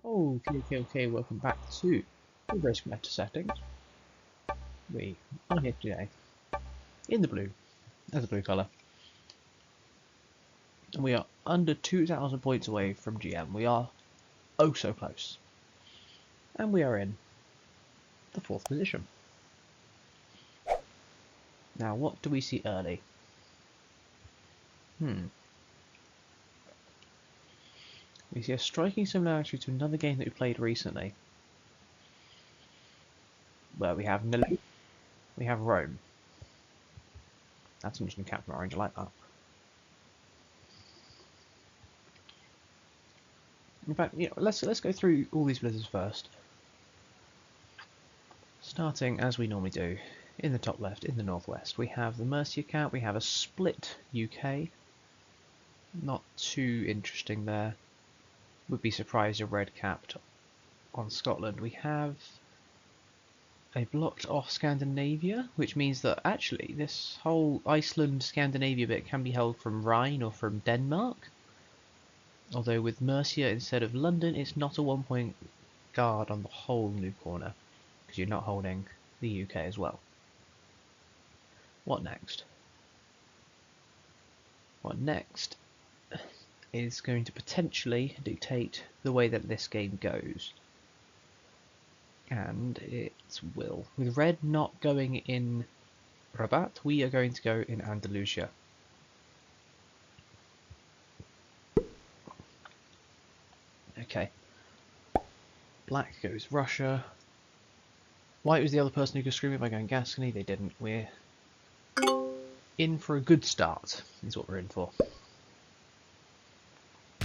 Okay, welcome back to the risk meta settings. We are here today in the blue, as a blue colour, and we are under 2,000 points away from GM. We are oh so close, and we are in the 4th position. Now, what do we see early? We see a striking similarity to another game that we played recently, where we have we have Rome. That's an interesting Captain Orange. I like that. In fact, let's go through all these blizzards first. Starting as we normally do, in the top left, in the northwest, we have the Mercia cap. We have a split UK. Not too interesting there. Would be surprised if red capped on Scotland. We have a blocked off Scandinavia, which means that actually this whole Iceland Scandinavia bit can be held from Rhine or from Denmark. Although with Mercia instead of London, it's not a 1-point guard on the whole new corner, because you're not holding the UK as well. What next? What next is going to potentially dictate the way that this game goes. And it will. With red not going in Rabat, we are going to go in Andalusia. Okay. Black goes Russia. White was the other person who could scream it by going Gascony. They didn't. We're in for a good start, is what we're in for.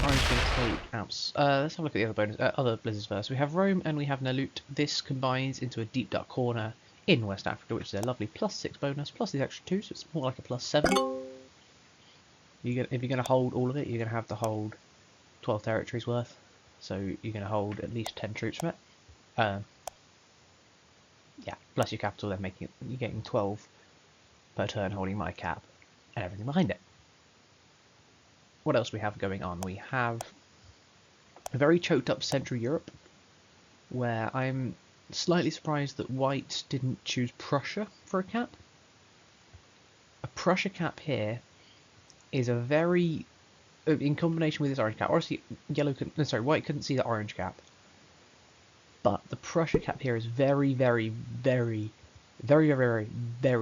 Orange going to take Alps. Let's have a look at the other blizzards first. We have Rome and we have Nalut. This combines into a deep dark corner in West Africa, which is a lovely +6 bonus, plus these extra 2, so it's more like a +7. If you're going to hold all of it, you're going to have to hold 12 territories worth. So you're going to hold at least 10 troops from it. Yeah, plus your capital, then you're getting 12 per turn holding my cap and everything behind it. What else we have going on? We have a very choked up Central Europe, where I'm slightly surprised that White didn't choose Prussia for a cap. A Prussia cap here is a very, in combination with this orange cap, obviously White couldn't see the orange cap, but the Prussia cap here is very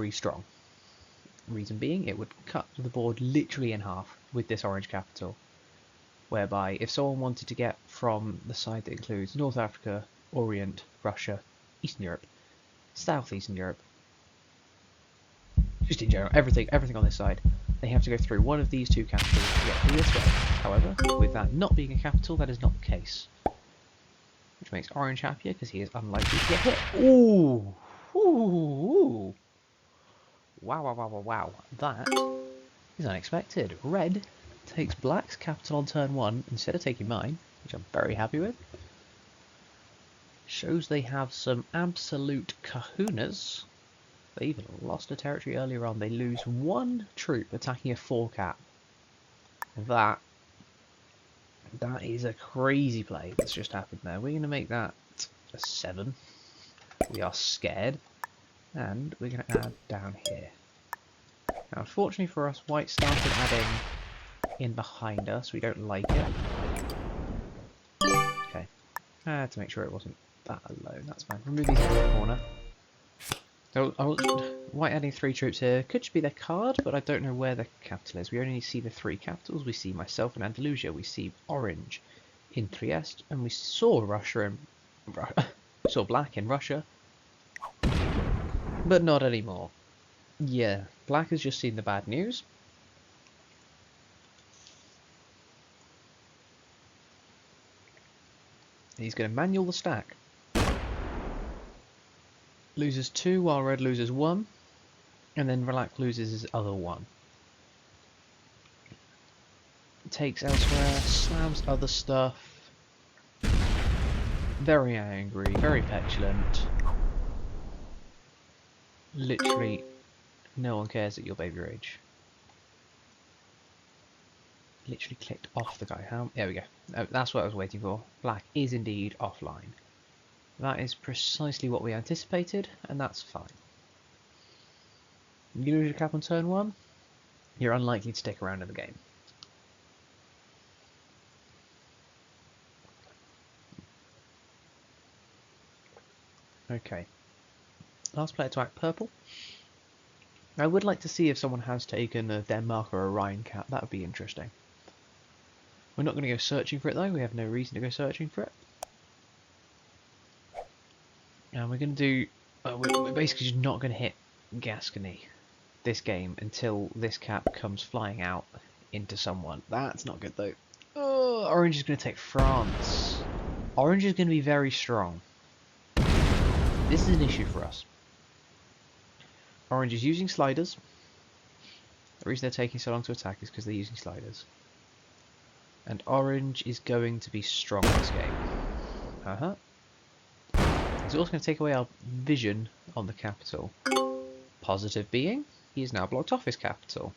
strong. Reason being, it would cut the board literally in half with this orange capital, whereby if someone wanted to get from the side that includes North Africa, Orient, Russia, Eastern Europe, Southeastern Europe, just in general, everything on this side, they have to go through one of these two capitals to get through this way. However, with that not being a capital, that is not the case. Which makes Orange happier, because he is unlikely to get hit. Ooh! Ooh! Wow. That is unexpected. Red takes Black's capital on turn 1 instead of taking mine, which I'm very happy with. Shows they have some absolute kahunas. They even lost a territory earlier on. They lose 1 troop attacking a 4 cap. That is a crazy play that's just happened there. We're going to make that a 7. We are scared. And we're going to add down here. Now, unfortunately for us, White started adding in behind us. We don't like it. Okay. To make sure it wasn't that alone. That's fine. Remove these from the corner. So, White adding 3 troops here. Could just be their card, but I don't know where the capital is. We only see the 3 capitals. We see myself in Andalusia. We see Orange in Trieste. And we saw Russia in... we saw Black in Russia. But not anymore. Yeah, Black has just seen the bad news. He's going to manual the stack. Loses 2 while Red loses 1. And then Black loses his other 1. Takes elsewhere, slams other stuff. Very angry, very petulant. Literally, no one cares at your baby rage. literally clicked off the guy. How? There we go. Oh, that's what I was waiting for. Black is indeed offline. That is precisely what we anticipated, and that's fine. You lose your cap on turn 1, you're unlikely to stick around in the game. Okay. Last player to act purple. I would like to see if someone has taken a Denmark or a Rhine cap. That would be interesting. We're not going to go searching for it though. We have no reason to go searching for it. And we're going to do... we're basically just not going to hit Gascony this game until this cap comes flying out into someone. That's not good though. Oh, Orange is going to take France. Orange is going to be very strong. This is an issue for us. Orange is using sliders. The reason they're taking so long to attack is because they're using sliders. And Orange is going to be strong this game. He's also going to take away our vision on the capital. Positive being, he is now blocked off his capital.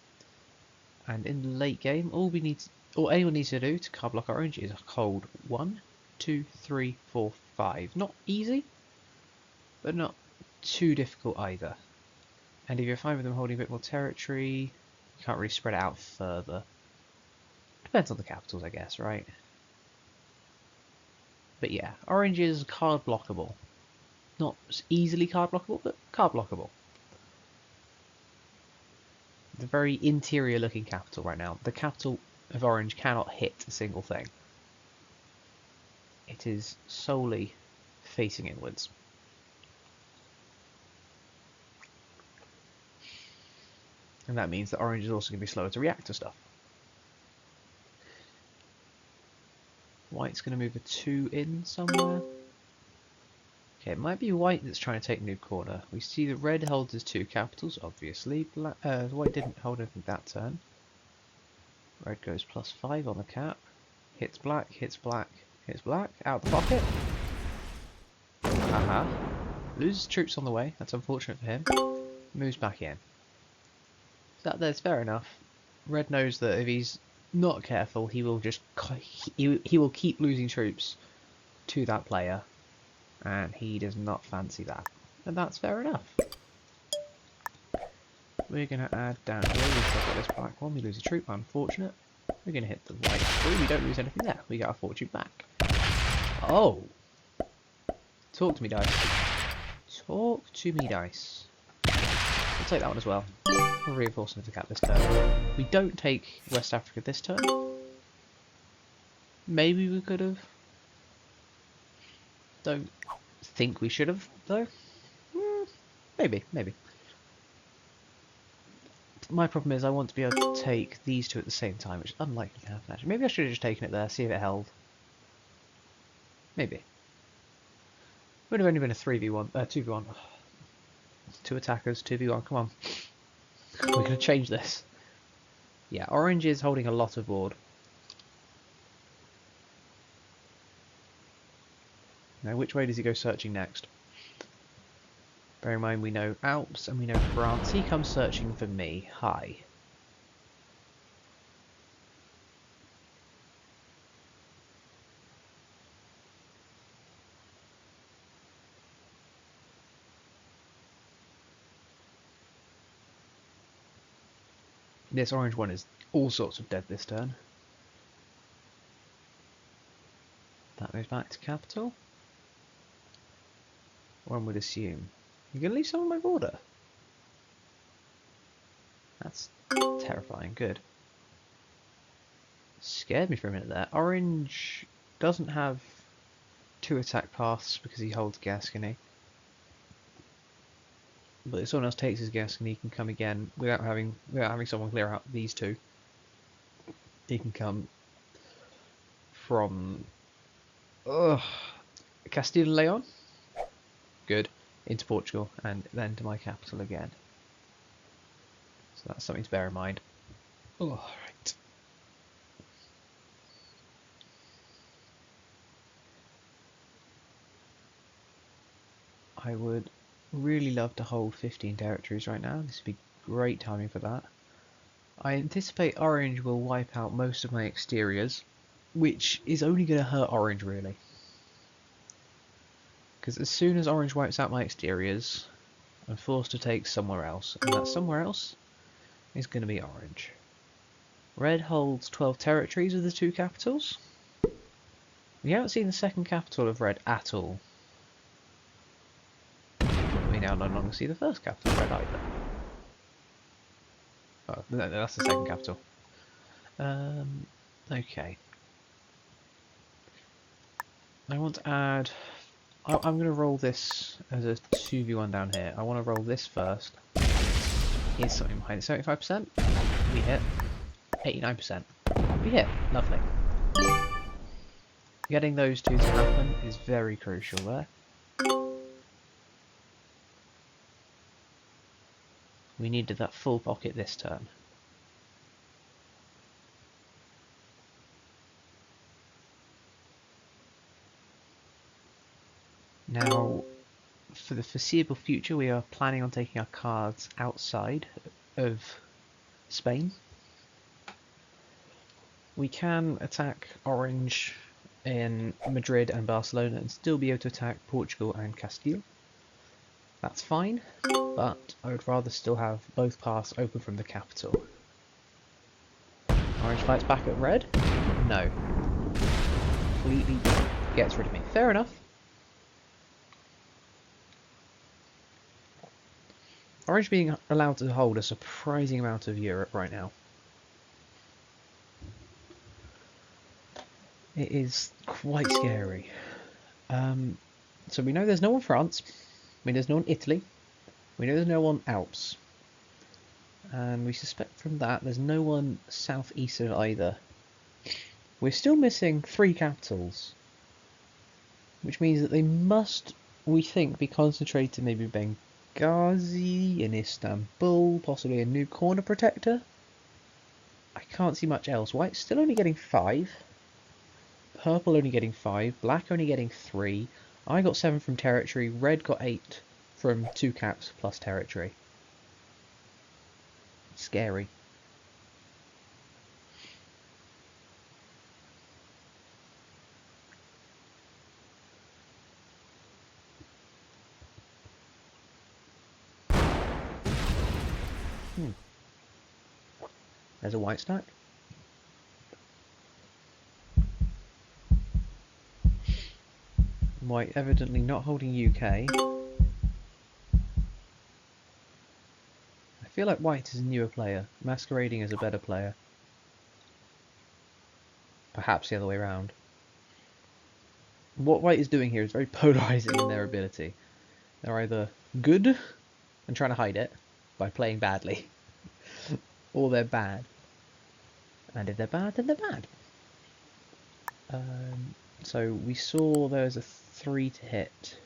And in the late game, all anyone needs to do to card block Orange is hold 1, 2, 3, 4, 5. Not easy, but not too difficult either. And if you're fine with them holding a bit more territory, you can't really spread it out further. Depends on the capitals, I guess, right? But yeah, Orange is card blockable. Not easily card blockable, but card blockable. The very interior looking capital right now. The capital of Orange cannot hit a single thing. It is solely facing inwards. And that means that Orange is also going to be slower to react to stuff. White's going to move a 2 in somewhere. Okay, it might be White that's trying to take New Corner. We see that Red holds his 2 capitals, obviously. White didn't hold anything that turn. Red goes +5 on the cap. Hits black, hits black, hits black. Out the pocket. Aha. Loses troops on the way. That's unfortunate for him. Moves back in. That's fair enough. Red knows that if he's not careful, he will just he will keep losing troops to that player, and he does not fancy that. And that's fair enough. We're going to add down here. We've got this black one. We lose a troop. Unfortunate. We're going to hit the white 3. We don't lose anything there. We get our fortune back. Oh! Talk to me, dice. Talk to me, dice. We'll take that one as well. We'll reinforce the cap this turn. We don't take West Africa this turn. Maybe we could have. Don't think we should have, though. Maybe. My problem is I want to be able to take these 2 at the same time, which is unlikely to happen actually. Maybe I should have just taken it there, see if it held. Maybe. Would have only been a 3v1, 2v1. 2 attackers, 2v1, come on. We're going to change this. Yeah, Orange is holding a lot of board. Now, which way does he go searching next? Bear in mind we know Alps and we know France. He comes searching for me. Hi. This orange one is all sorts of dead this turn. That moves back to capital. One would assume. You're going to leave some on my border? That's terrifying. Good. Scared me for a minute there. Orange doesn't have 2 attack paths because he holds Gascony. But if someone else takes his Gascony, he can come again without having someone clear out these 2. He can come from Castile and Leon. Good. Into Portugal and then to my capital again. So that's something to bear in mind. Alright. I would really love to hold 15 territories right now. This would be great timing for that. I anticipate orange will wipe out most of my exteriors, which is only going to hurt orange really. Because as soon as orange wipes out my exteriors, I'm forced to take somewhere else, and that somewhere else is going to be orange. Red holds 12 territories with the 2 capitals. We haven't seen the second capital of red at all. We now no longer see the first capital of red either. Oh, no, that's the second capital. Okay. I want to add... I'm going to roll this as a 2v1 down here. I want to roll this first. Here's something behind it. 75%? We hit. 89%. We hit. Lovely. Getting those two to happen is very crucial there. We needed that full pocket this turn. Now, for the foreseeable future, we are planning on taking our cards outside of Spain. We can attack Orange in Madrid and Barcelona and still be able to attack Portugal and Castile. That's fine, but I would rather still have both paths open from the capital. Orange fights back at red? No. Completely gets rid of me. Fair enough. Orange being allowed to hold a surprising amount of Europe right now. It is quite scary. So we know there's no one France. We know there's no one Italy. We know there's no one Alps. And we suspect from that there's no one southeastern either. We're still missing 3 capitals. Which means that they must, we think, be concentrated maybe Benghazi, in Istanbul, possibly a new corner protector. I can't see much else. White's still only getting 5. Purple only getting 5. Black only getting 3. I got 7 from territory. Red got 8 from 2 caps plus territory. Scary. There's a white stack. White evidently not holding UK. I feel like White is a newer player, masquerading as a better player. Perhaps the other way around. What White is doing here is very polarizing in their ability. They're either good and trying to hide it by playing badly, or they're bad. And if they're bad, then they're bad. So we saw there was a 3 to hit,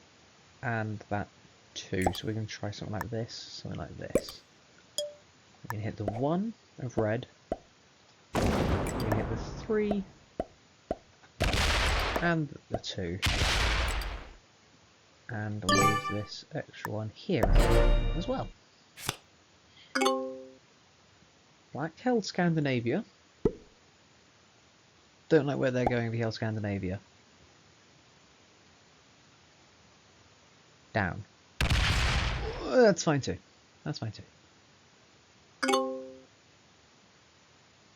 and that 2, so we're going to try something like this, something like this. We're going to hit the 1 of red, we're going to hit the 3, and the 2. And we'll move this extra one here as well. Black held Scandinavia. Don't like where they're going if he held Scandinavia. Down. That's fine too. That's fine too.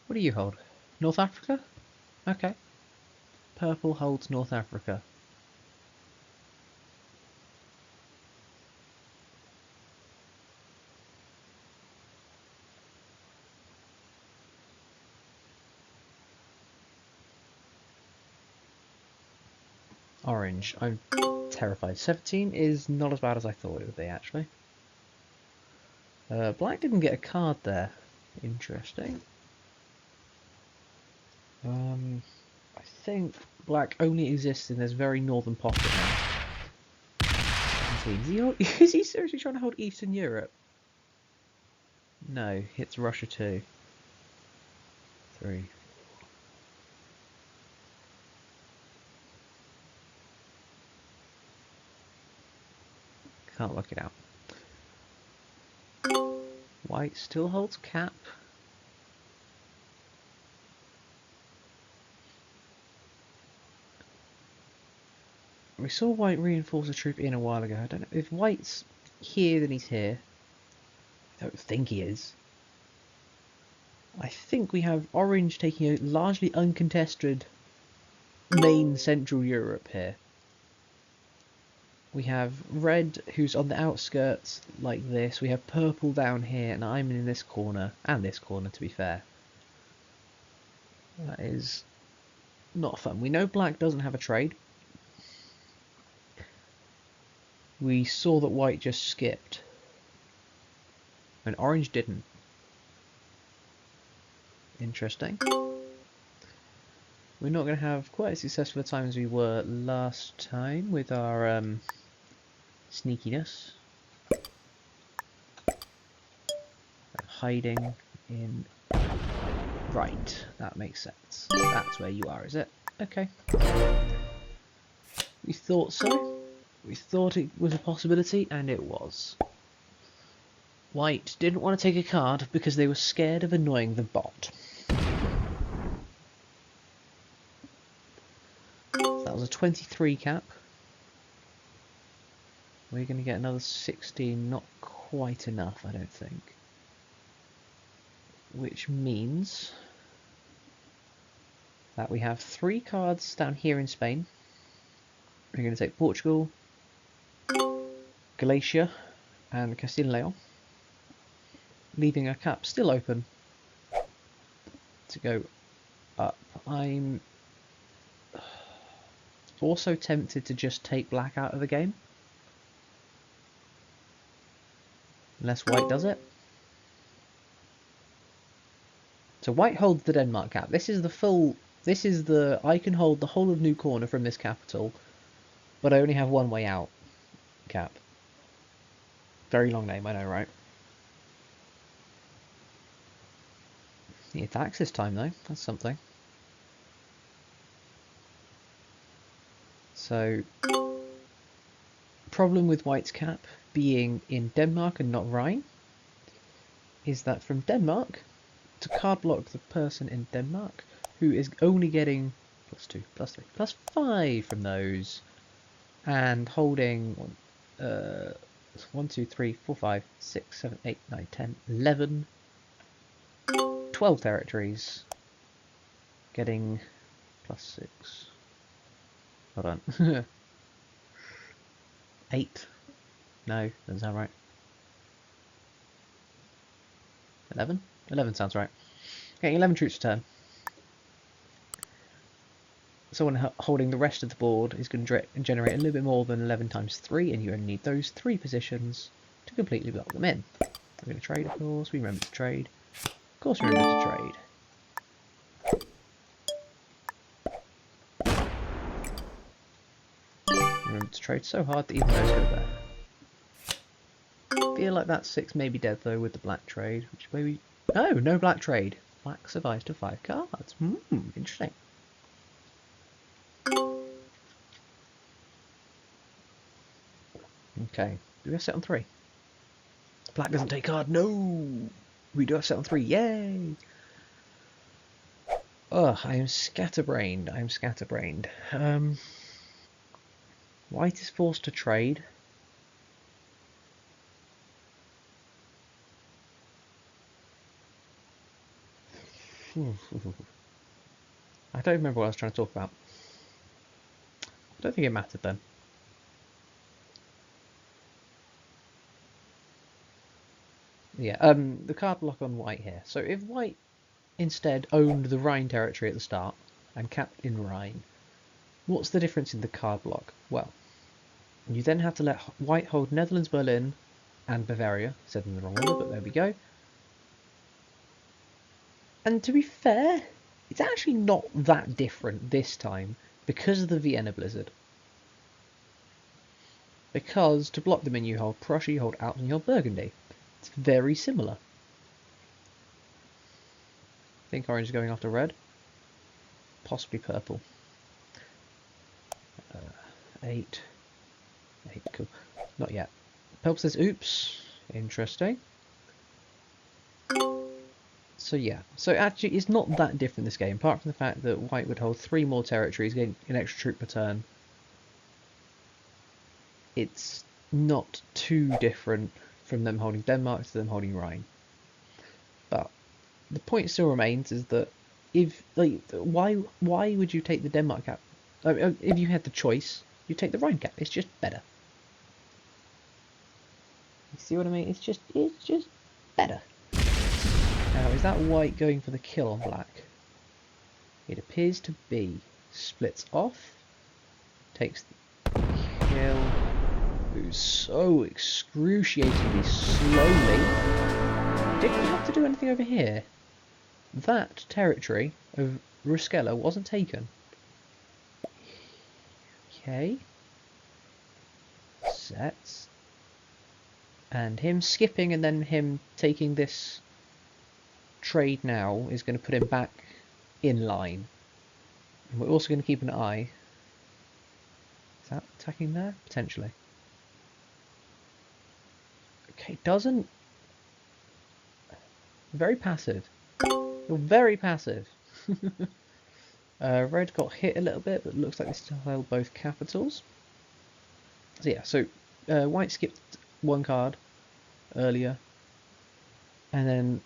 What do you hold? North Africa? Okay. Purple holds North Africa. Orange. I'm terrified. 17 is not as bad as I thought it would be, actually. Black didn't get a card there. Interesting. I think Black only exists in this very northern pocket now. 17. Is he seriously trying to hold Eastern Europe? No, hits Russia too. 3. Can't work it out. White still holds cap. We saw white reinforce a troop in a while ago. I don't know if white's here, then he's here. I don't think he is. I think we have orange taking a largely uncontested main Central Europe here. We have red, who's on the outskirts like this. We have purple down here, and I'm in this corner, and this corner, to be fair. That is not fun. We know black doesn't have a trade. We saw that white just skipped, and orange didn't. Interesting. We're not going to have quite as successful a time as we were last time with our sneakiness. Hiding in... Right, that makes sense. That's where you are, is it? Okay. We thought so. We thought it was a possibility, and it was. White didn't want to take a card because they were scared of annoying the bot. So that was a 23 cap. We're going to get another 16, not quite enough, I don't think. Which means that we have 3 cards down here in Spain. We're going to take Portugal, Galicia, and Castile and Leon, leaving a cap still open to go up. I'm also tempted to just take black out of the game, unless white does it. So white holds the Denmark cap. This is the full... This is the... I can hold the whole of New Corner from this capital, but I only have one way out cap. Very long name, I know, right? He attacks this time, though. That's something. So... Problem with white's cap being in Denmark and not Rhine is that from Denmark to card block the person in Denmark who is only getting +2, +3, +5 from those, and holding 1, 2, 3, 4, 5, 6, 7, 8, 9, 10, 11, 12 territories, getting +6. Hold on. 8. No, doesn't sound right. 11? 11 sounds right. Getting 11 troops a turn. Someone holding the rest of the board is going to generate a little bit more than 11 times 3, and you only need those 3 positions to completely block them in. We're going to trade, of course. We remember to trade. Of course we remember to trade. Remember to trade so hard that even those go there. Feel like that 6 may be dead though with the black trade, which maybe... No, no black trade. Black survives to 5 cards. Interesting. Okay, do we have set on 3? Black doesn't take card. No, we do have set on 3. Yay! Ugh, I am scatterbrained. I am scatterbrained. White is forced to trade. I don't remember what I was trying to talk about. I don't think it mattered then. Yeah, the card block on white here. So if white instead owned the Rhine territory at the start and capped in Rhine, what's the difference in the card block? Well, you then have to let white hold Netherlands, Berlin, and Bavaria. Said in the wrong order, but there we go. And to be fair, it's actually not that different this time because of the Vienna Blizzard. Because to block them in, you hold Prussia, you hold Alps, and you hold Burgundy. It's very similar. I think orange is going after red. Possibly purple. 8. 8, cool. Not yet. Purple says oops. Interesting. So yeah, so actually it's not that different this game, apart from the fact that white would hold 3 more territories, getting an extra troop per turn. it's not too different from them holding Denmark to them holding Rhine. But the point still remains is that if why would you take the Denmark cap? If you had the choice, you take the Rhine cap. It's just better. You see what I mean? It's just better. Now, is that white going for the kill on black? It appears to be. Splits off. Takes the kill. Moves so excruciatingly slowly. Didn't have to do anything over here. That territory of Ruskella wasn't taken. Okay. Sets. And him skipping and then him taking this trade now is going to put him back in line. And we're also going to keep an eye. Is that attacking there? Potentially. Okay, doesn't... Very passive. You're very passive. Red got hit a little bit, but looks like they still held both capitals. So yeah, so white skipped one card earlier, and then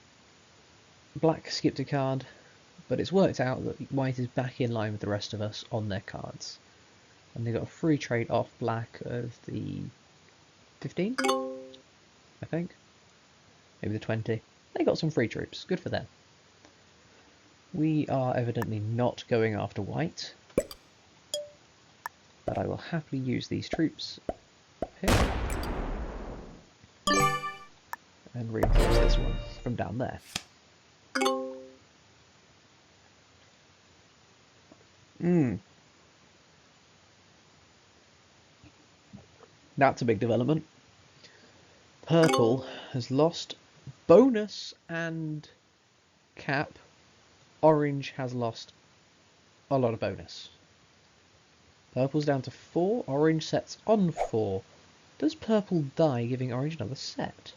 black skipped a card, but it's worked out that white is back in line with the rest of us on their cards. And they got a free trade off black of the 15, I think. Maybe the 20. They got some free troops, good for them. We are evidently not going after white, but I will happily use these troops here and reinforce this one from down there. That's a big development. Purple has lost bonus and cap. Orange has lost a lot of bonus. Purple's down to 4. Orange sets on 4. Does purple die, giving orange another set?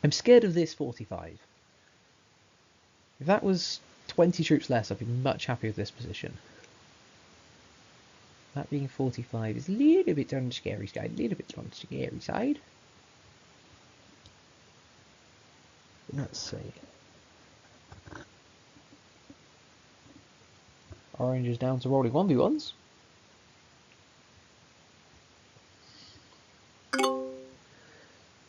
I'm scared of this 45. If that was 20 troops less, I'd be much happier with this position. That being 45 is a little bit on the scary side. A little bit on the scary side. Let's see. Orange is down to rolling 1v1s.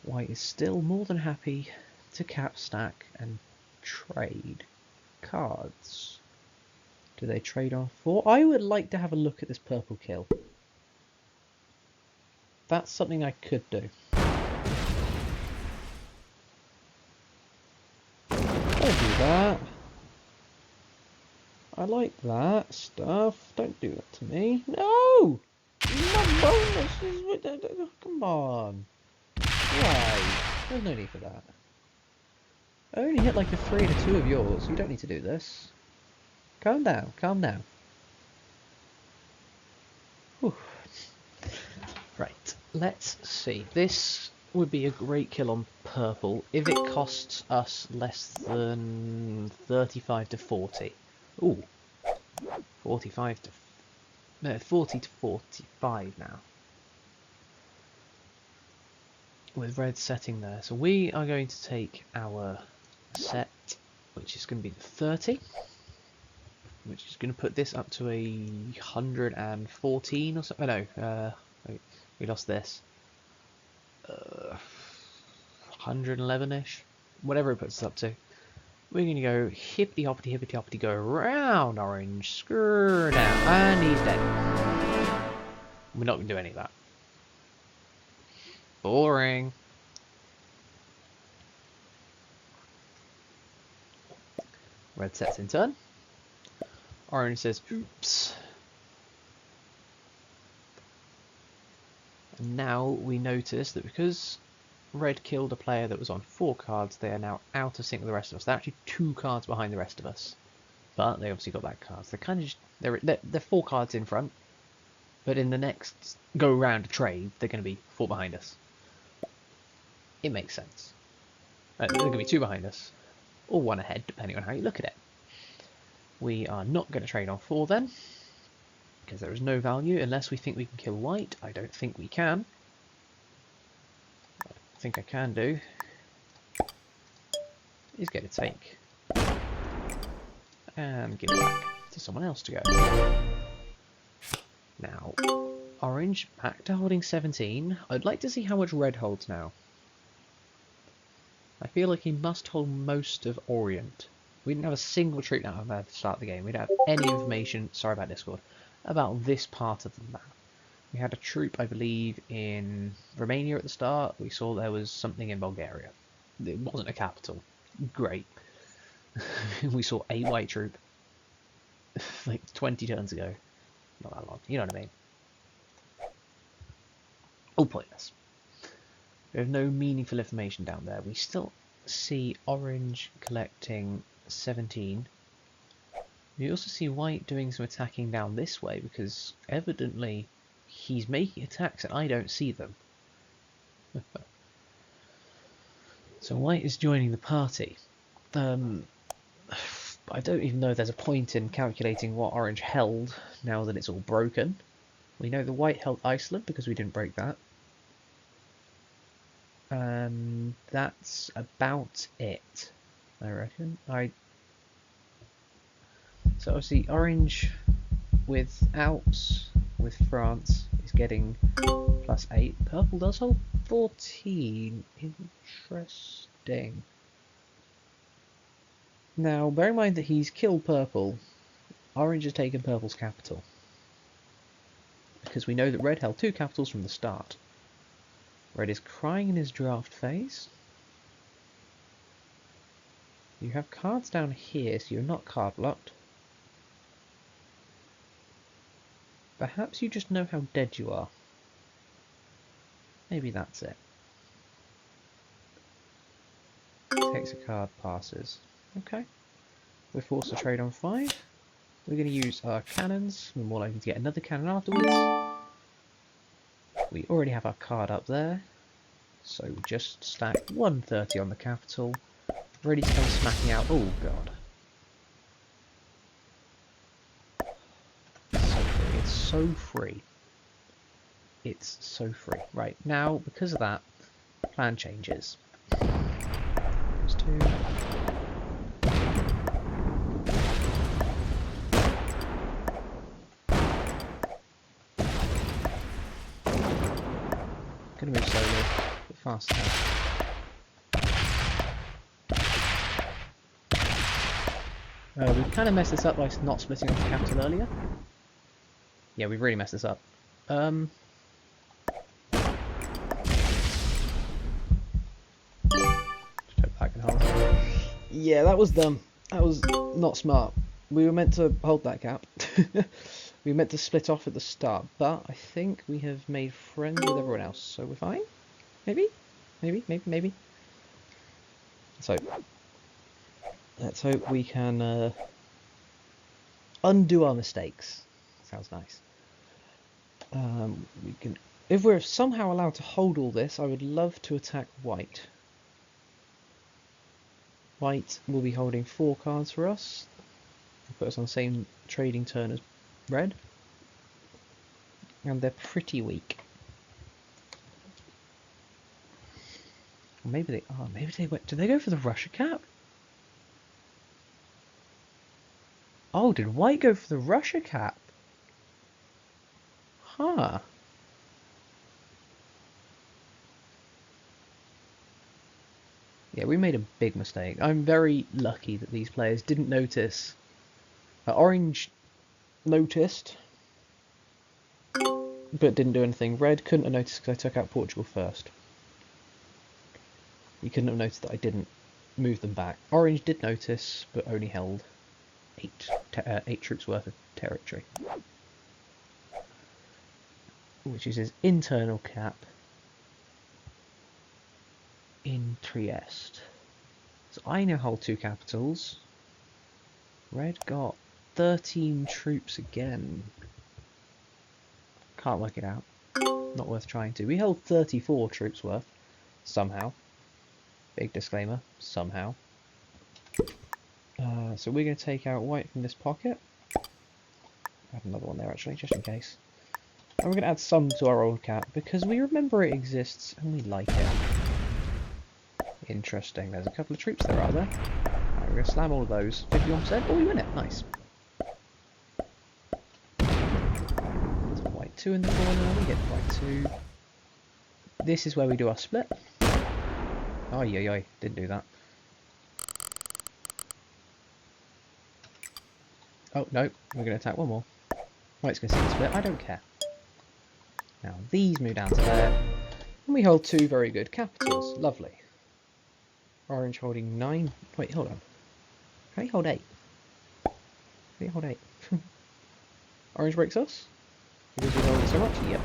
White is still more than happy to cap stack and trade cards. Do they trade on 4? I would like to have a look at this purple kill. That's something I could do. Don't do that. I like that stuff. Don't do that to me. No! My bonuses! Come on. Why? There's no need for that. I only hit like a 3 and a 2 of yours. You don't need to do this. Calm down, calm down. Whew. Right, let's see. This would be a great kill on purple if it costs us less than 35 to 40. Ooh. 45 to... No, 40 to 45 now. With red setting there. So we are going to take our set, which is going to be the 30. Which is going to put this up to a 114 or something. Oh, no, wait, we lost this. 111-ish. Whatever it puts us up to. We're going to go hippity hoppity hippity hoppity, go around orange, screw down, and he's dead. We're not going to do any of that. Boring. Red sets in turn. Orange says, oops. And now we notice that because red killed a player that was on 4 cards, they are now out of sync with the rest of us. They're actually 2 cards behind the rest of us. But they obviously got that card. So they're kind of just, they're 4 cards in front. But in the next go round of trade, they're going to be 4 behind us. It makes sense. They're going to be 2 behind us. Or 1 ahead, depending on how you look at it. We are not going to trade on 4 then. because there is no value unless we think we can kill white. I don't think we can. What I think I can do is get a take and give it back to someone else to go. Now, orange back to holding 17. I'd like to see how much red holds now. I feel like he must hold most of Orient. We didn't have a single troop now at the start of the game. We didn't have any information, sorry about Discord, about this part of the map. We had a troop, I believe, in Romania at the start. We saw there was something in Bulgaria. It wasn't a capital. Great. We saw a white troop like 20 turns ago. Not that long, you know what I mean. All pointless. We have no meaningful information down there. We still see orange collecting 17. We also see white doing some attacking down this way because evidently he's making attacks and I don't see them. So white is joining the party. I don't even know if there's a point in calculating what orange held now that it's all broken. We know the white held Iceland because we didn't break that. And that's about it, I reckon. So obviously orange with Alps, with France, is getting +8. Purple does hold 14. Interesting. Now, bear in mind that he's killed purple. Orange has taken purple's capital. Because we know that red held 2 capitals from the start. Red is crying in his draft phase. You have cards down here, so you're not card locked. Perhaps you just know how dead you are. Maybe that's it. Takes a card, passes. Okay. We're forced to trade on 5. We're going to use our cannons. We're more likely to get another cannon afterwards. We already have our card up there. So we just stack 130 on the capital. Ready to come smacking out. Oh god. So free. It's so free. It's so free. Right, now, because of that, plan changes. There's 2. Gonna move slowly, a bit faster. We kind of messed this up by not splitting off the capital earlier. Yeah, we've really messed this up. Just hope that can hold. Yeah, that was dumb. That was not smart. We were meant to hold that cap. We were meant to split off at the start, but I think we have made friends with everyone else, so we're fine? Maybe? Maybe. So, let's hope we can undo our mistakes. Sounds nice. We can, if we're somehow allowed to hold all this, I would love to attack white. White will be holding 4 cards for us. Put us on the same trading turn as red. And they're pretty weak. Or maybe they are. Maybe they went. Did they go for the Russia cap? Oh, did white go for the Russia cap? Huh. Yeah, we made a big mistake. I'm very lucky that these players didn't notice. Orange noticed, but didn't do anything. Red couldn't have noticed because I took out Portugal first. You couldn't have noticed that I didn't move them back. Orange did notice, but only held 8 troops worth of territory, which is his internal cap in Trieste. So I now hold 2 capitals. Red got 13 troops again. Can't work it out. Not worth trying to. We held 34 troops worth. Somehow. Big disclaimer. Somehow. So we're going to take out white from this pocket. Add another one there actually, just in case. And we're going to add some to our old cap because we remember it exists and we like it. Interesting. There's a couple of troops there, are there? Right, we're going to slam all of those. 51%. Oh, we win it. Nice. There's a white 2 in the corner. We get white 2. This is where we do our split. Oh, yeah, didn't do that. Oh, no. We're going to attack one more. White's going to see the split. I don't care. Now, these move down to there. And we hold 2 very good capitals. Lovely. Orange holding 9. Wait, hold on. How do you hold 8? How do you hold 8? Orange breaks us? Because we hold it so much? Yep.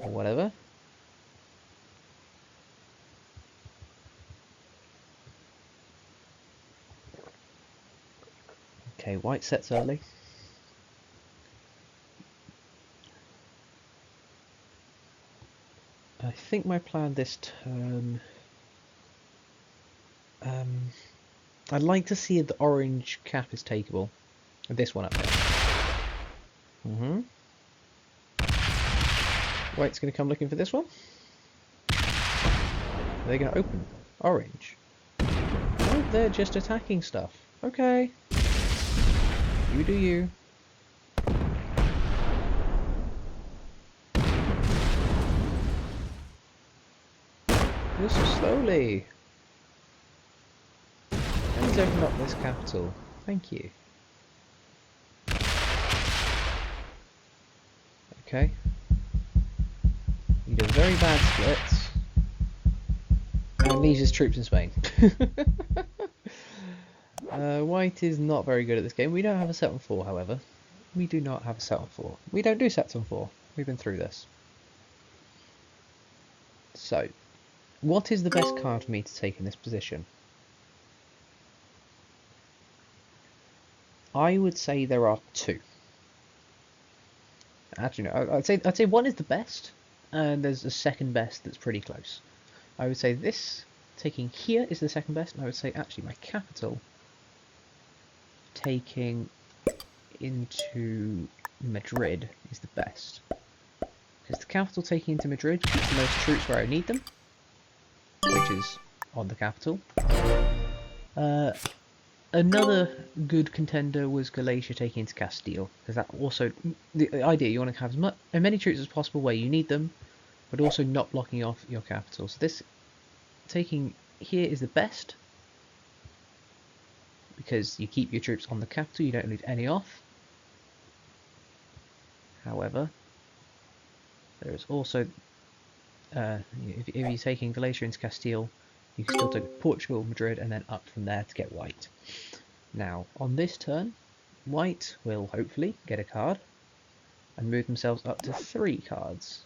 Or whatever. Okay, white sets early. I think my plan this turn... I'd like to see if the orange cap is takeable. This one up there. White's going to come looking for this one. They're going to open. Orange. Oh, they're just attacking stuff. Okay. You do you. Just so slowly. Please open up this capital. Thank you. Okay. He does very bad splits. And leaves his troops in Spain. White is not very good at this game. We don't have a set on 4, however. We do not have a set on 4. We don't do sets on 4. We've been through this. So, what is the best card for me to take in this position? I would say there are 2. Actually, no. I'd say one is the best, and there's a second best that's pretty close. I would say this taking here is the second best, and I would say actually my capital taking into Madrid is the best. Because the capital taking into Madrid keeps the most troops where I need them, which is on the capital. Another good contender was Galicia taking into Castile, because that also, the idea, you want to have as many troops as possible where you need them, but also not blocking off your capital. So this taking here is the best, because you keep your troops on the capital, you don't need any off. However, there is also, if you're taking Galicia into Castile, you can still take Portugal, Madrid, and then up from there to get white. Now, on this turn, white will hopefully get a card and move themselves up to 3 cards.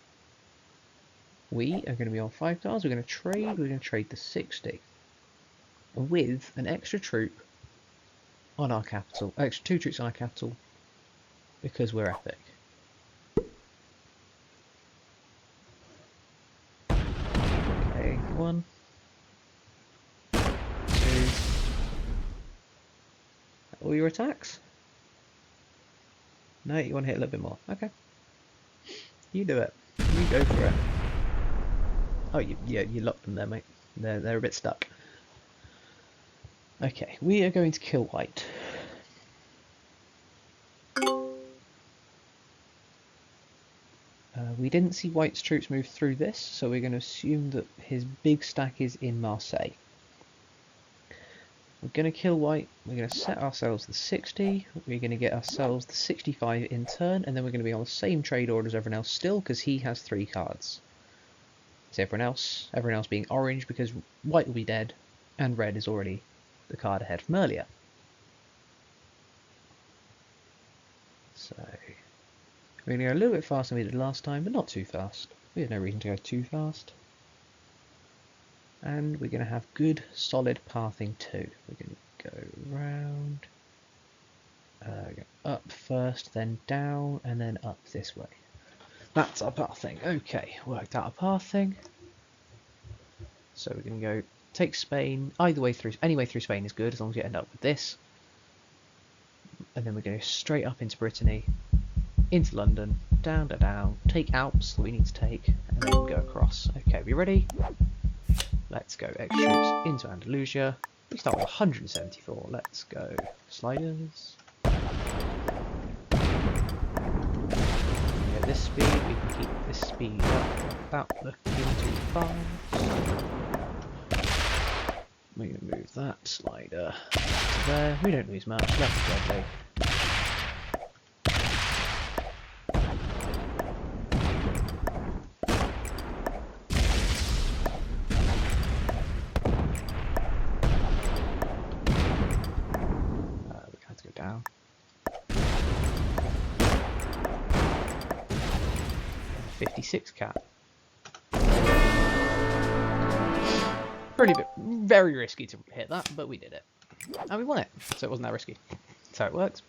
We are going to be on 5 cards. We're going to trade the 60 with an extra troop on our capital, extra 2 troops on our capital, because we're epic. Okay, 1, 2. All your attacks? No, you want to hit a little bit more. Okay. You do it. You go for it. Oh, you locked them there, mate. They're a bit stuck. Okay, we are going to kill white. We didn't see white's troops move through this, so we're going to assume that his big stack is in Marseille. We're going to kill white, we're going to set ourselves the 60, we're going to get ourselves the 65 in turn, and then we're going to be on the same trade order as everyone else still, because he has 3 cards. So everyone else being orange, because white will be dead, and red is already the card ahead from earlier. So, we're going to go a little bit faster than we did last time, but not too fast. We have no reason to go too fast. And we're going to have good, solid pathing too. We're going to go round, go up first, then down, and then up this way. That's our pathing. Okay, worked out our pathing. So we're going to go take Spain. Either way through, any way through Spain is good, as long as you end up with this. and then we go straight up into Brittany, into London, down, down, down, take Alps that we need to take, and then go across. Okay, we ready? Let's go. X troops into Andalusia. We start with 174. Let's go. Sliders. At this speed, we can keep this speed up without looking too fast. We can move that slider to there. We don't lose much. That's lovely. We have to go down. 56 cap. Very risky to hit that, but we did it. And we won it, so it wasn't that risky. That's how it works.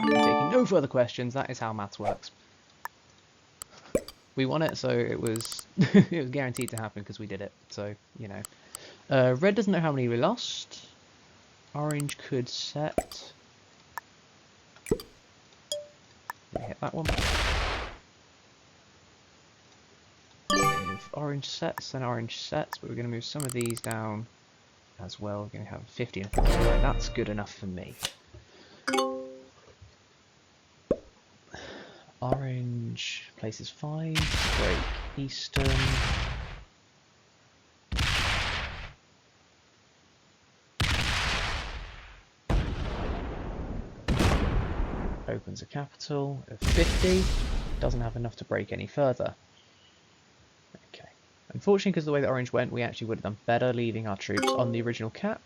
Taking no further questions, that is how maths works. We won it, so it was it was guaranteed to happen because we did it, so, you know. Red doesn't know how many we lost. Orange could set. Hit that one. If orange sets, then orange sets, but we're going to move some of these down as well. We're going to have 50 and 49. That's good enough for me. Orange places 5, break Eastern. Opens a capital of 50, doesn't have enough to break any further. Okay. Unfortunately, because of the way that orange went, we actually would have done better leaving our troops on the original cap.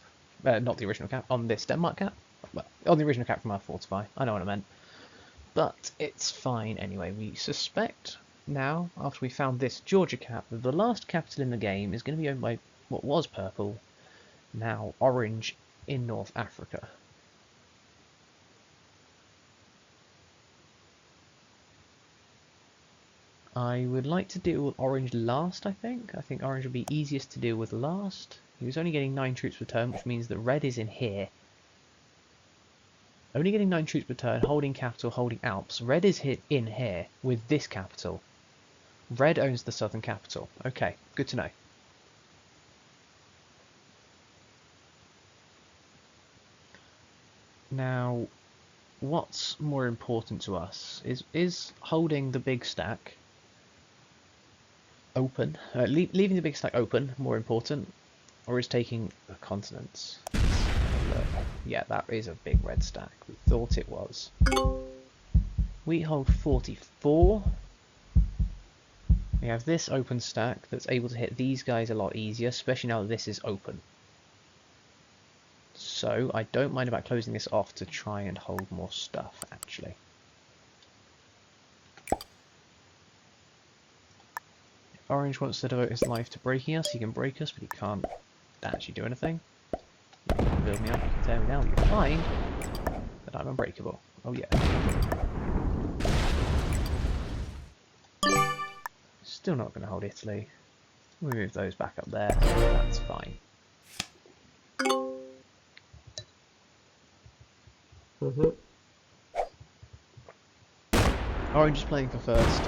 Not the original cap, on this Denmark cap. Well, on the original cap from our fortify. I know what I meant. But it's fine anyway. We suspect now, after we found this Georgia cap, that the last capital in the game is going to be owned by what was purple, now orange in North Africa. I would like to deal with orange last, I think. I think orange would be easiest to deal with last. He was only getting 9 troops per turn, which means that red is in here. Only getting 9 troops per turn, holding capital, holding Alps. Red is in here with this capital. Red owns the southern capital. Okay, good to know. Now, what's more important to us is holding the big stack open, leaving the big stack open more important, or is taking the continents? Yeah, that is a big red stack. We thought it was. We hold 44. We have this open stack that's able to hit these guys a lot easier, especially now that this is open. So I don't mind about closing this off to try and hold more stuff, actually. Orange wants to devote his life to breaking us. He can break us, but he can't actually do anything. You can build me up, you can tear me down, you find that I'm unbreakable. Oh yeah. Still not going to hold Italy. We move those back up there. That's fine. Orange is playing for first.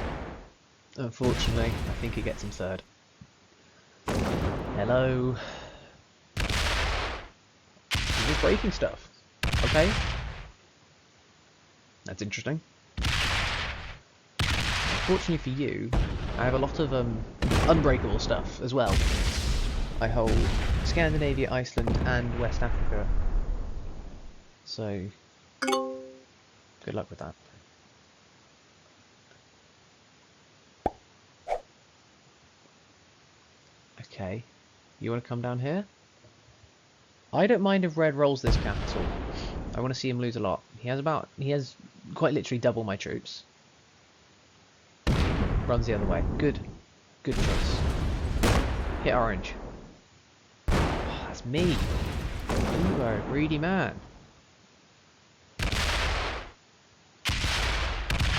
Unfortunately, I think he gets him third. Hello. He's just breaking stuff. Okay. That's interesting. Unfortunately for you, I have a lot of unbreakable stuff as well. I hold Scandinavia, Iceland, and West Africa. So, good luck with that. Okay, you want to come down here? I don't mind if red rolls this capital. I want to see him lose a lot. He has quite literally double my troops. Runs the other way. Good choice. Hit orange. Oh, that's me. You are a greedy man.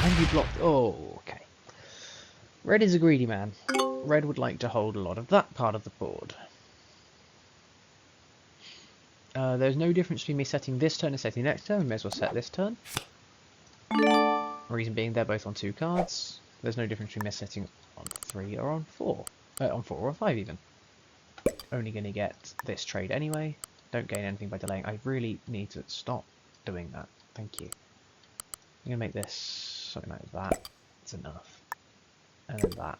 And you blocked. Oh, okay. Red is a greedy man. Red would like to hold a lot of that part of the board. There's no difference between me setting this turn and setting next turn. We may as well set this turn. Reason being, they're both on 2 cards. There's no difference between me setting on 3 or on 4. On 4 or 5 even. Only going to get this trade anyway. Don't gain anything by delaying. I really need to stop doing that. Thank you. I'm going to make this something like that. It's enough. And then that.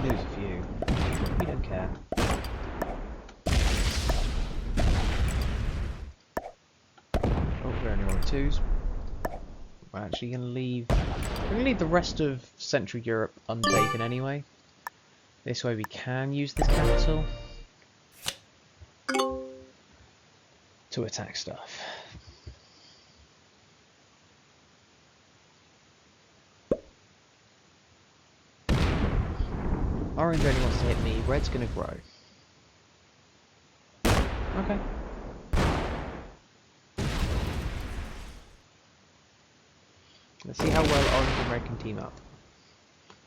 Lose a few. We don't care. Oh, we're only on 2s. We're actually going to leave... We're going to leave the rest of Central Europe untaken anyway. This way we can use this capital to attack stuff. Orange only wants to hit me, red's going to grow. Okay. Let's see how well orange and red can team up.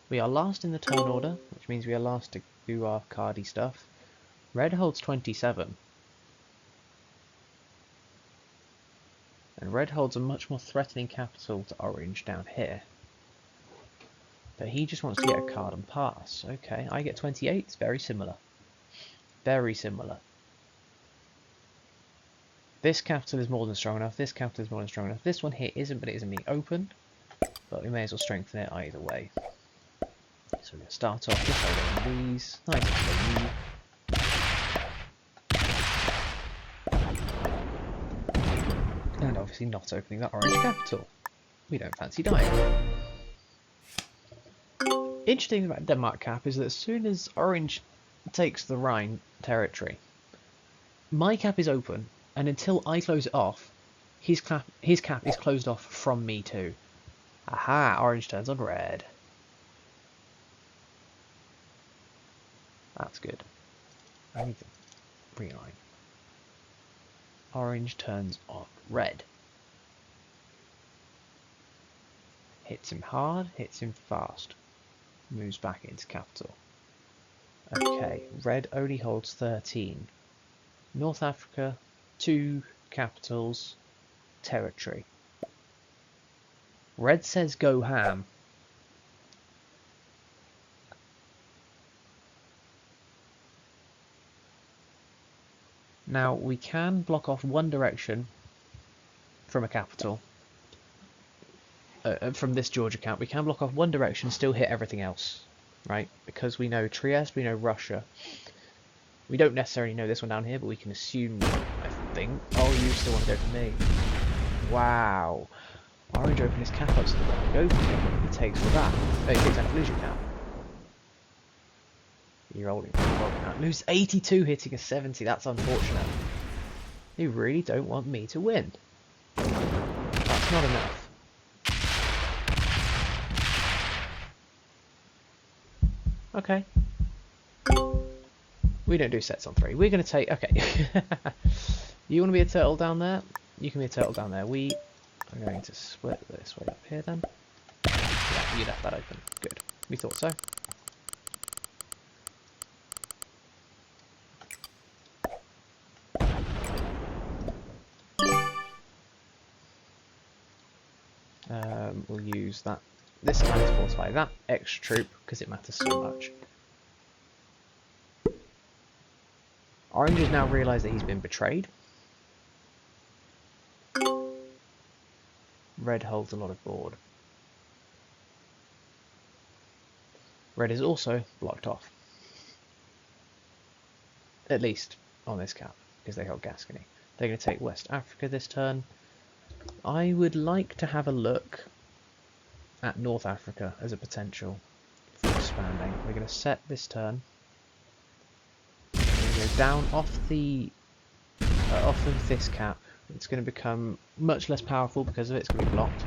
We are last in the turn order, which means we are last to do our cardy stuff. Red holds 27. And red holds a much more threatening capital to orange down here. But he just wants to get a card and pass. Okay, I get 28. It's very similar. Very similar. This capital is more than strong enough. This capital is more than strong enough. This one here isn't, but it isn't being opened. But we may as well strengthen it either way. So we're going to start off just by getting these. Nice and clean. And obviously not opening that orange capital. We don't fancy dying. Interesting about Denmark cap is that as soon as orange takes the Rhine territory, my cap is open, and until I close it off, his cap is closed off from me too. Aha, orange turns on red. That's good. I need to realign. Orange turns on red. Hits him hard, hits him fast. Moves back into capital. Okay, red only holds 13. North Africa, 2 capitals, territory. Red says go ham. Now, we can block off one direction from a capital. From this Georgia count, we can block off one direction, still hit everything else. Right? Because we know Trieste, we know Russia. We don't necessarily know this one down here, but we can assume, I think... Oh, you still want to go for me. Wow. Orange opened his cap up so that go for me. He takes for that. He takes Andalusia cap. You're rolling out. Lose 82 hitting a 70. That's unfortunate. You really don't want me to win. That's not enough. Okay. We don't do sets on 3. We're going to take... Okay. You want to be a turtle down there? You can be a turtle down there. We are going to split this way up here then. Yeah, you left that open. Good. We thought so. We'll use that this time to fortify that extra troop because it matters so much. Orange has now realised that he's been betrayed. Red holds a lot of board. Red is also blocked off. At least on this cap, because they hold Gascony. They're going to take West Africa this turn. I would like to have a look at North Africa as a potential for expanding. We're going to set this turn. We're going to go down off of this cap. It's going to become much less powerful because of it. It's going to be blocked.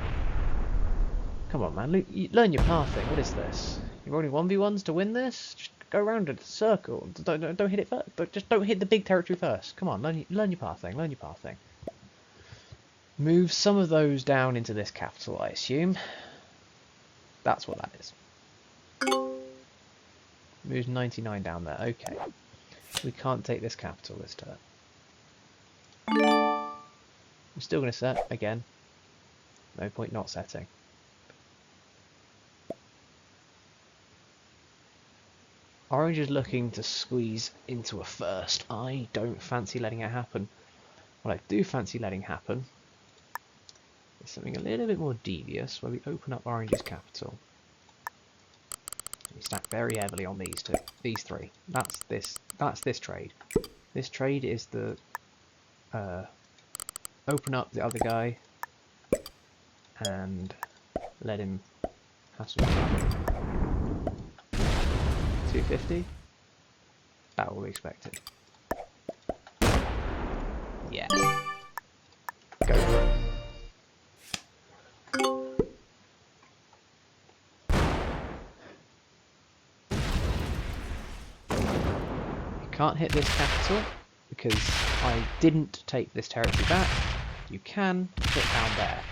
Come on, man. Learn your pathing. What is this? You're rolling 1v1s to win this? Just go around a circle. Don't hit it first. Just don't hit the big territory first. Come on, learn your pathing. Learn your pathing. Move some of those down into this capital, I assume. That's what that is. Moves 99 down there. Okay. We can't take this capital this turn. I'm still going to set again. No point not setting. Orange is looking to squeeze into a first. I don't fancy letting it happen. What I do fancy letting happen is something a little bit more devious, where we open up Orange's capital. We stack very heavily on these three. That's this trade. This trade is the open up the other guy and let him have some fun. 250. That will be expected. Yeah. Go for it. You can't hit this capital because I didn't take this territory back. You can hit down there.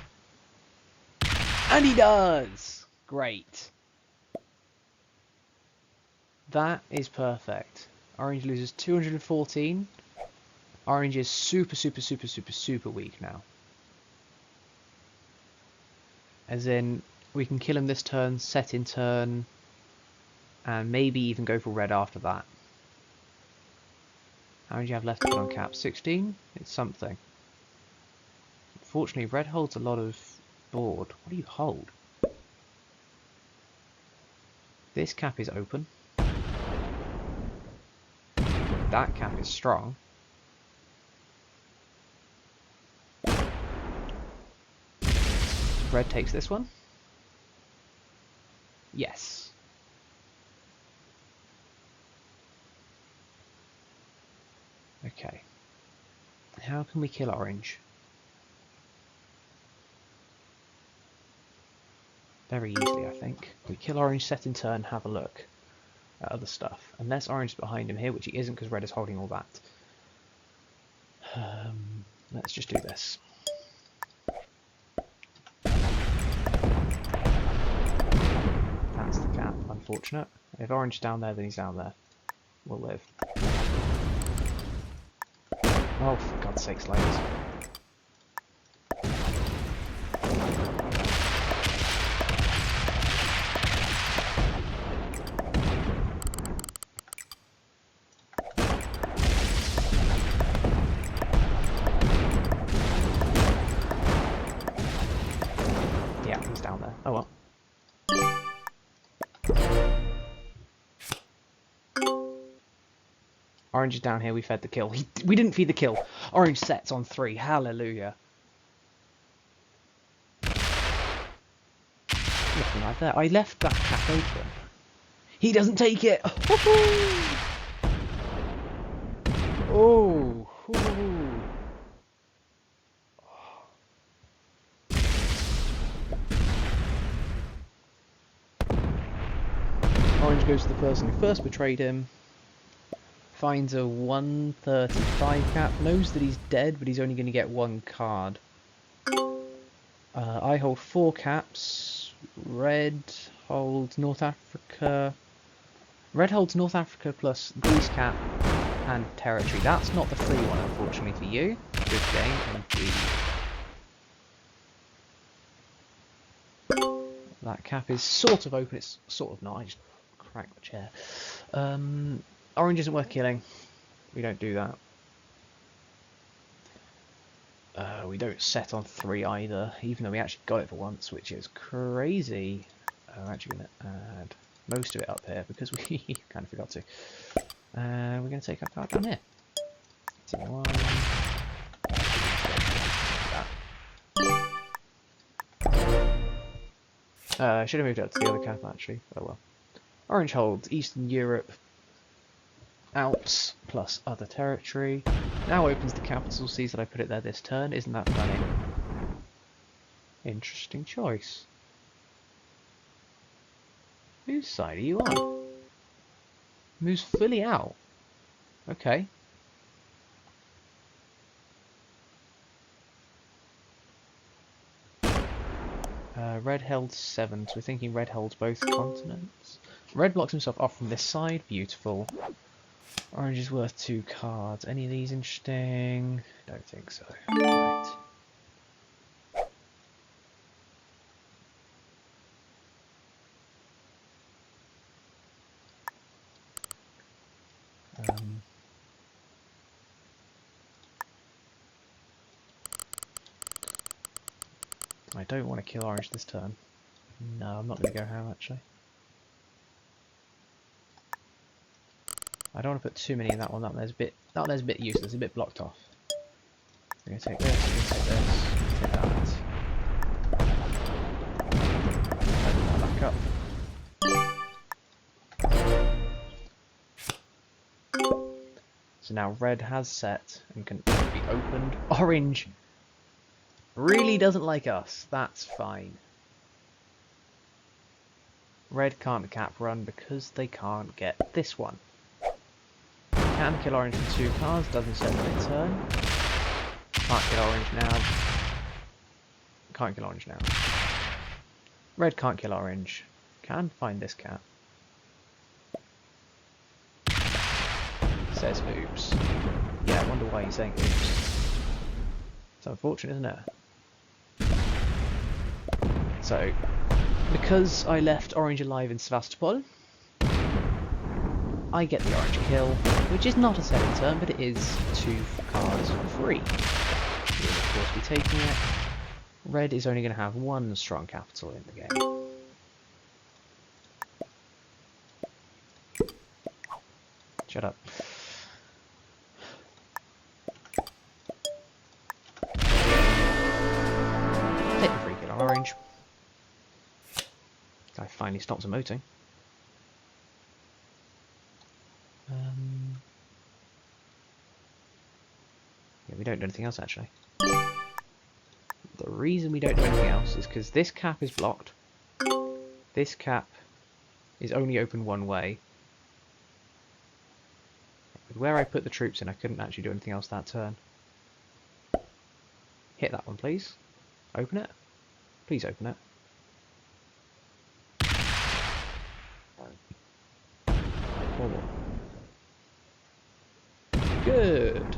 And he does! Great. That is perfect. Orange loses 214. Orange is super weak now. As in, we can kill him this turn, set in turn, and maybe even go for red after that. How many do you have left to put on cap? 16? It's something. Unfortunately, red holds a lot of board. What do you hold? This cap is open. That cap is strong. Red takes this one. Yes. Okay. How can we kill orange? Very easily, I think. We kill orange, set in turn, have a look at other stuff. Unless orange is behind him here, which he isn't because red is holding all that. Let's just do this. That's the cap, unfortunate. If orange is down there, then he's down there. We'll live. Oh, for God's sake, sliders. Yeah, he's down there. Oh well. Orange is down here, we fed the kill. We didn't feed the kill. Orange sets on 3. Hallelujah. Nothing like that. I left that cap open. He doesn't take it! Oh! Orange goes to the person who first betrayed him. Finds a 135 cap, knows that he's dead, but he's only going to get 1 card. I hold 4 caps. Red holds North Africa. Red holds North Africa plus Greece cap and territory. That's not the free one, unfortunately for you. Good game indeed. That cap is sort of open. It's sort of not. I just cracked the chair. Orange isn't worth killing. We don't do that. We don't set on 3 either, even though we actually got it for once, which is crazy. I'm actually going to add most of it up here because we kind of forgot to. We're going to take our card down here. 1. I should have moved up to the other cap actually. Oh well. Orange holds Eastern Europe, Alps plus other territory. Now opens the capital, sees that I put it there this turn. Isn't that funny? Interesting choice. Whose side are you on? Moves fully out. Okay. Red held 7, so we're thinking red holds both continents. Red blocks himself off from this side. Beautiful. Orange is worth 2 cards. Any of these interesting? Don't think so. Right. I don't want to kill orange this turn. No, I'm not going to go ham actually. I don't want to put too many in that one. That there's a bit useless, a bit blocked off. I'm going to take this, I'm going to take this, take that. Open that back up. So now red has set and can be opened. Orange really doesn't like us. That's fine. Red can't cap run because they can't get this one. Can kill orange for 2 cards, doesn't set their turn. Can't kill orange now. Can't kill orange now. Red can't kill orange. Can find this cat. Says oops. Yeah, I wonder why he's saying oops. It's unfortunate, isn't it? So, because I left orange alive in Sevastopol, I get the orange kill, which is not a second turn, but it is 2 cards free. We will of course be taking it. Red is only going to have 1 strong capital in the game. Shut up. Take the free kill on orange. Guy finally stops emoting. Yeah, we don't do anything else actually. The reason we don't do anything else is because this cap is blocked. This cap is only open one way. With where I put the troops in, I couldn't actually do anything else that turn. Hit that one, please. Open it. Please open it. Horrible. Good.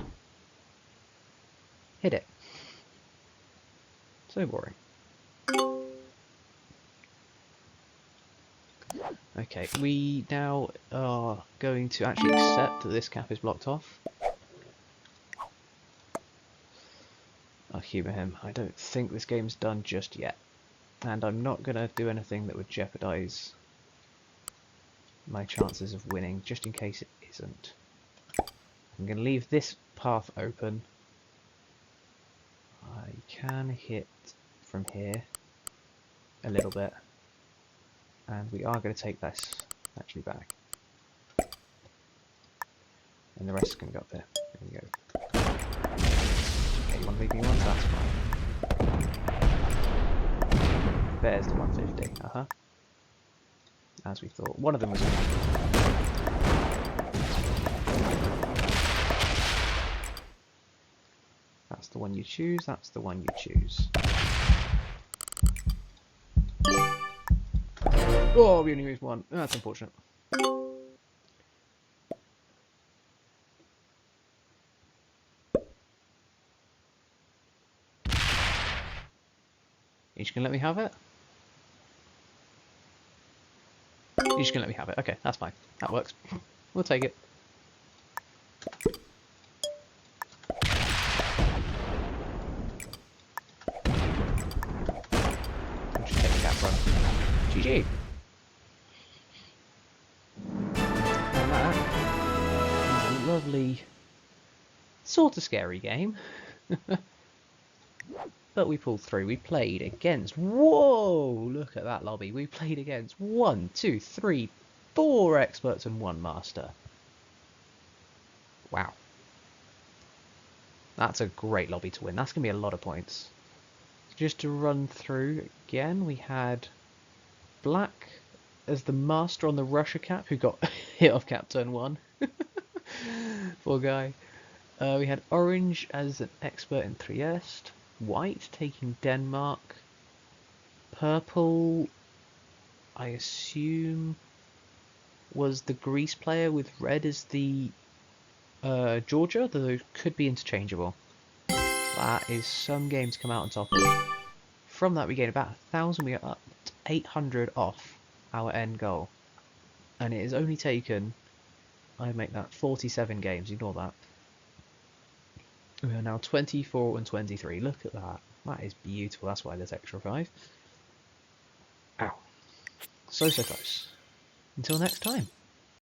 Hit it. So boring. Okay, we now are going to actually accept that this cap is blocked off. I'll humour him. I don't think this game's done just yet. And I'm not going to do anything that would jeopardise my chances of winning, just in case it isn't. I'm going to leave this path open. I can hit from here a little bit. And we are going to take this actually back. And the rest is going to go up there. There we go. Okay, you want to leave me one? That's fine. There's the 150. As we thought. One of them was That's the one you choose, that's the one you choose. Oh, we only moved one. That's unfortunate. You just gonna let me have it? You're just gonna let me have it. Okay, that's fine. That works. We'll take it. We'll just take the cap run. GG. And that is a lovely, sort of scary game. But we pulled through. We played against... Whoa! Look at that lobby. We played against 1, 2, 3, 4 experts and 1 master. Wow. That's a great lobby to win. That's going to be a lot of points. Just to run through again, we had black as the master on the Russia cap, who got hit off cap turn 1. Poor guy. We had orange as an expert in Trieste. White taking Denmark. Purple, I assume, was the Greece player with red as the Georgia, though could be interchangeable. That is some game to come out on top of. From that we gain about 1,000, we are up to 800 off our end goal. And it has only taken, I make that 47 games, ignore that. We are now 24 and 23, look at that. That is beautiful, that's why there's extra 5. Ow. So close. Until next time.